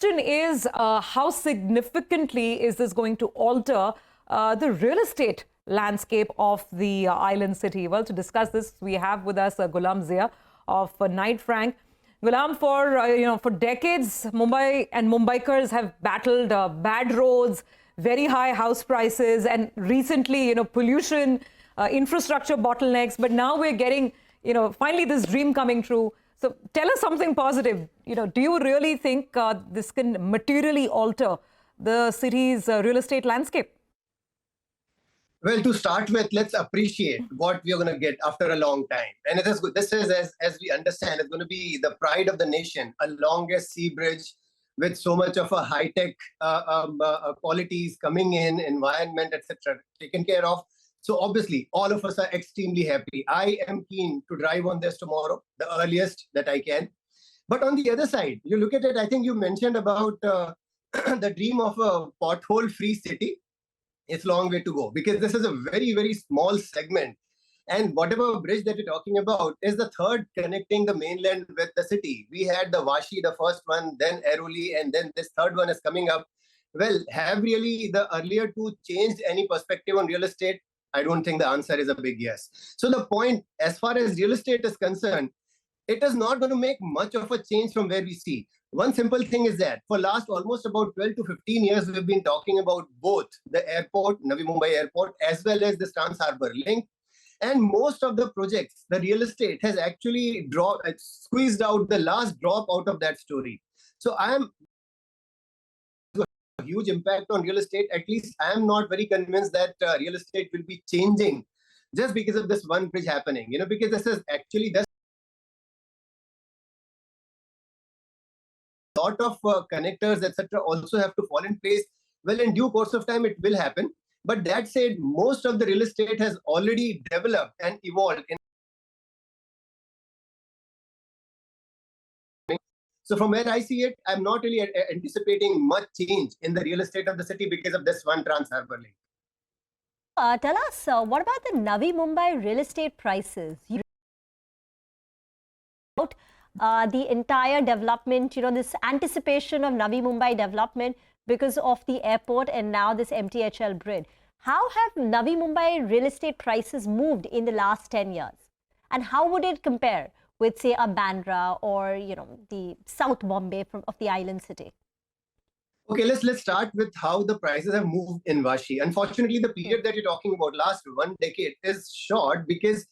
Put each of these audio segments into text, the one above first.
question is how significantly is this going to alter the real estate landscape of the island city? Well, to discuss this, we have with us Gulam Zia of Knight Frank. Gulam, for decades, Mumbai and Mumbaikars have battled bad roads, very high house prices, and recently, pollution, infrastructure bottlenecks. But now we're getting, finally this dream coming true. So tell us something positive. Do you really think this can materially alter the city's real estate landscape? Well, to start with, let's appreciate what we are going to get after a long time. And it is good. This is, as we understand, it's going to be the pride of the nation, a longest sea bridge with so much of a high-tech qualities coming in, environment, etc., taken care of. So obviously, all of us are extremely happy. I am keen to drive on this tomorrow, the earliest that I can. But on the other side, you look at it, I think you mentioned about the dream of a pothole-free city. It's a long way to go because this is a very, very small segment. And whatever bridge that you're talking about is the third connecting the mainland with the city. We had the Vashi, the first one, then Airoli, and then this third one is coming up. Well, have really the earlier two changed any perspective on real estate? I don't think the answer is a big yes. So the point, as far as real estate is concerned, it is not going to make much of a change from where we see. One simple thing is that for last almost about 12 to 15 years, we've been talking about both the airport, Navi Mumbai airport, as well as the Trans Harbour Link. And most of the projects, the real estate has actually squeezed out the last drop out of that story. So I am a huge impact on real estate. At least I am not very convinced that real estate will be changing just because of this one bridge happening, because this is actually just lot of connectors, etc., also have to fall in place. Well, in due course of time, it will happen. But that said, most of the real estate has already developed and evolved. So from where I see it, I'm not really anticipating much change in the real estate of the city because of this one Trans Harbour Link. Tell us, what about the Navi Mumbai real estate prices? The entire development, this anticipation of Navi Mumbai development because of the airport and now this MTHL bridge. How have Navi Mumbai real estate prices moved in the last 10 years? And how would it compare with, say, a Bandra or, the South Bombay of the island city? Okay, let's start with how the prices have moved in Vashi. Unfortunately, the period that you're talking about, last 1 decade, is short because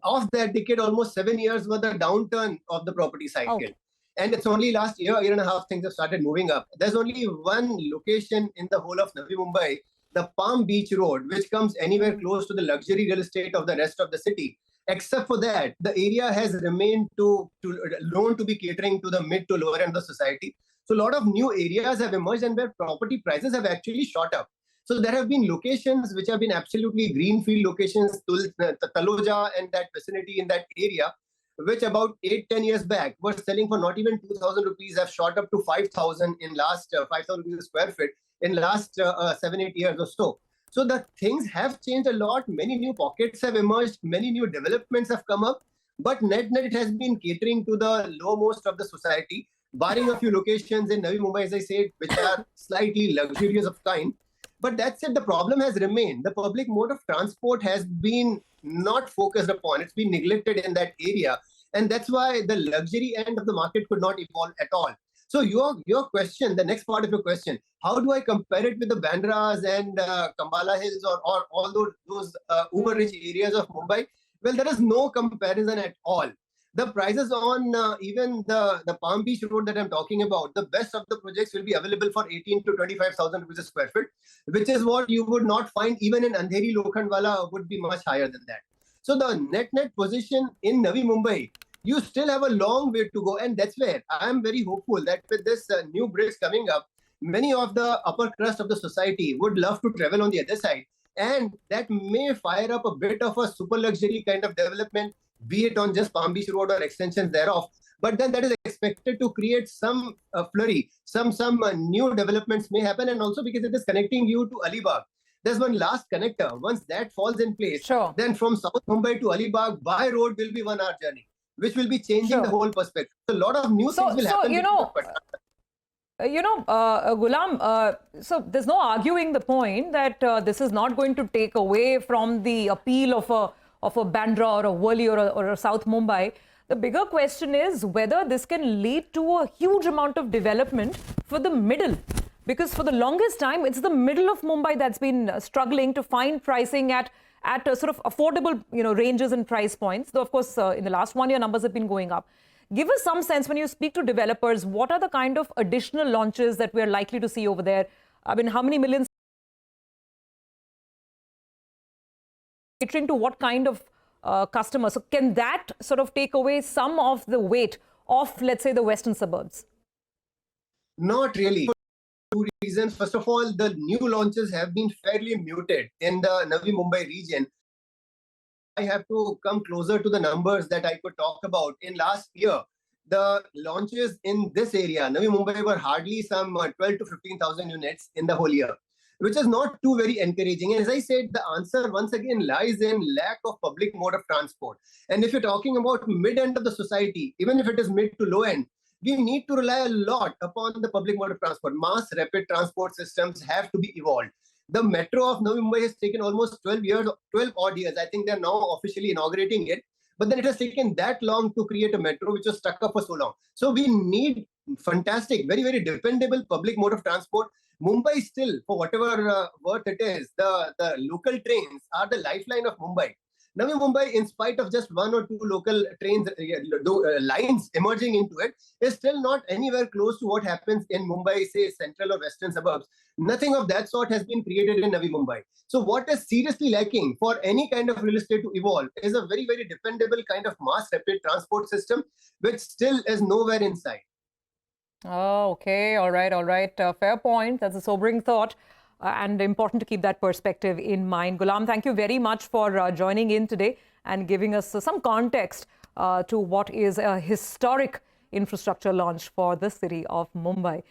of that decade, almost 7 years were the downturn of the property cycle. Okay. And it's only last year and a half things have started moving up. There's only one location in the whole of Navi Mumbai, the Palm Beach Road, which comes anywhere close to the luxury real estate of the rest of the city. Except for that, the area has remained known to be catering to the mid to lower end of the society. So a lot of new areas have emerged and where property prices have actually shot up. So there have been locations which have been absolutely greenfield locations, Taloja and that vicinity in that area, which about 8-10 years back were selling for not even 2,000 rupees, have shot up to 5,000 in last 5,000 rupees a square feet in last 7-8 years or so. So the things have changed a lot. Many new pockets have emerged. Many new developments have come up. But net it has been catering to the lowmost of the society, barring a few locations in Navi Mumbai, as I said, which are slightly luxurious of kind. But that said, the problem has remained. The public mode of transport has been not focused upon. It's been neglected in that area. And that's why the luxury end of the market could not evolve at all. So your question, the next part of your question, how do I compare it with the Bandras and Kambala Hills or all those uber-rich areas of Mumbai? Well, there is no comparison at all. The prices on even the Palm Beach Road that I'm talking about, the best of the projects will be available for 18 to 25,000 rupees a square feet, which is what you would not find even in Andheri Lokhandwala would be much higher than that. So the net position in Navi Mumbai, you still have a long way to go. And that's where I am very hopeful that with this new bridge coming up, many of the upper crust of the society would love to travel on the other side. And that may fire up a bit of a super luxury kind of development, be it on just Palm Beach Road or extensions thereof. But then that is expected to create some flurry, some new developments may happen. And also because it is connecting you to Alibag. There's one last connector. Once that falls in place, sure, then from South Mumbai to Alibag by road will be 1 hour journey, which will be changing the whole perspective. So a lot of new things will happen. Gulam, so there's no arguing the point that this is not going to take away from the appeal of a Bandra or a Worli or a South Mumbai. The bigger question is whether this can lead to a huge amount of development for the middle. Because for the longest time, it's the middle of Mumbai that's been struggling to find pricing at sort of affordable, ranges and price points. Though, of course, in the last 1 year, numbers have been going up. Give us some sense when you speak to developers, what are the kind of additional launches that we're likely to see over there? I mean, how many millions catering to what kind of customers? So can that sort of take away some of the weight of, let's say, the western suburbs? Not really. Two reasons. First of all, the new launches have been fairly muted in the Navi Mumbai region. I have to come closer to the numbers that I could talk about. In last year, the launches in this area, Navi Mumbai, were hardly some 12 to 15,000 units in the whole year, which is not too very encouraging. And as I said, the answer once again lies in lack of public mode of transport. And if you're talking about mid-end of the society, even if it is mid to low end, we need to rely a lot upon the public mode of transport. Mass rapid transport systems have to be evolved. The metro of Navi Mumbai has taken almost 12 odd years. I think they're now officially inaugurating it. But then it has taken that long to create a metro, which was stuck up for so long. So we need fantastic, very, very dependable public mode of transport. Mumbai still, for whatever worth it is, the local trains are the lifeline of Mumbai. Navi Mumbai, in spite of just one or two local trains lines emerging into it, is still not anywhere close to what happens in Mumbai, say, central or western suburbs. Nothing of that sort has been created in Navi Mumbai. So what is seriously lacking for any kind of real estate to evolve is a very, very dependable kind of mass rapid transport system, which still is nowhere in sight. Oh, okay. All right. All right. Fair point. That's a sobering thought. And important to keep that perspective in mind. Gulam, thank you very much for joining in today and giving us some context to what is a historic infrastructure launch for the city of Mumbai.